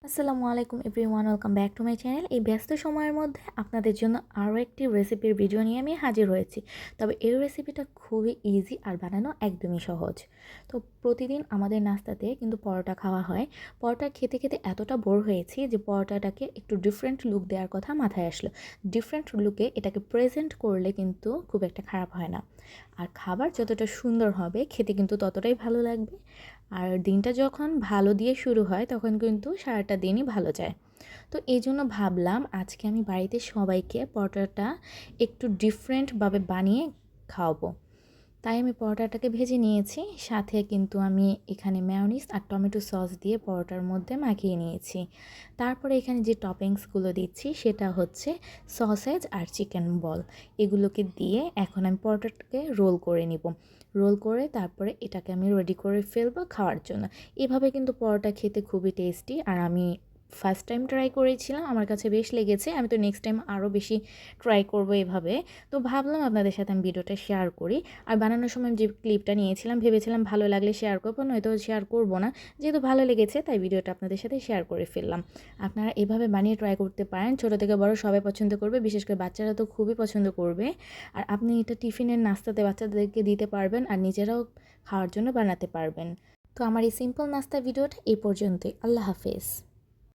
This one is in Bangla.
আসসালামু আলাইকুম everyone, welcome back to my channel. এই ব্যস্ত সময়ের মধ্যে আপনাদের জন্য আরও একটি রেসিপির ভিডিও নিয়ে আমি হাজির হয়েছি। তবে এই রেসিপিটা খুবই ইজি আর বানানো একদমই সহজ। তো প্রতিদিন আমাদের নাস্তাতে কিন্তু পরোটা খাওয়া হয়। পরোটা খেতে খেতে এতটা বোর হয়েছি যে পরোটাটাকে একটু ডিফারেন্ট লুক দেওয়ার কথা মাথায় আসলো। ডিফারেন্ট লুকে এটাকে প্রেজেন্ট করলে কিন্তু খুব একটা খারাপ হয় না, আর খাবার যতটা সুন্দর হবে খেতে কিন্তু ততটাই ভালো লাগবে। আর দিনটা যখন ভালো দিয়ে শুরু হয় তখন কিন্তু সারাটা দিনই ভালো যায়। তো এই জন্য ভাবলাম আজকে আমি বাড়িতে সবাইকে পরোটাটা একটু ডিফারেন্টভাবে বানিয়ে খাওয়াবো। তাই আমি পরোটাটাকে ভেজে নিয়েছি, সাথে কিন্তু আমি এখানে মেয়োনিজ আর টমেটো সস দিয়ে পরোটার মধ্যে মাখিয়ে নিয়েছি। তারপরে এখানে যে টপিংসগুলো দিচ্ছি সেটা হচ্ছে সসেজ আর চিকেন বল। এগুলোকে দিয়ে এখন আমি পরোটাটাকে রোল করে নিব। রোল করে তারপরে এটাকে আমি রেডি করে ফেলবো খাওয়ার জন্য। এভাবে কিন্তু পরোটা খেতে খুবই টেস্টি, আর আমি ফার্স্ট টাইম ট্রাই করেছিলাম, আমার কাছে বেশ লেগেছে। আমি তো নেক্সট টাইম আরও বেশি ট্রাই করব এভাবে। তো ভাবলাম আপনাদের সাথে আমি ভিডিওটা শেয়ার করি। আর বানানোর সময় যে ক্লিপটা নিয়েছিলাম ভেবেছিলাম ভালো লাগলে শেয়ার করবো, নয়তো শেয়ার করব না। যেহেতু ভালো লেগেছে তাই ভিডিওটা আপনাদের সাথে শেয়ার করে ফেললাম। আপনারা এভাবে বানিয়ে ট্রাই করতে পারেন, ছোটো থেকে বড় সবাই পছন্দ করবে, বিশেষ করে বাচ্চারা তো খুবই পছন্দ করবে। আর আপনি এটা টিফিনের নাস্তাতে বাচ্চাদেরকে দিতে পারবেন আর নিজেরাও খাওয়ার জন্য বানাতে পারবেন। তো আমার এই সিম্পল নাস্তা ভিডিওটা এই পর্যন্তই। আল্লাহ হাফেজ।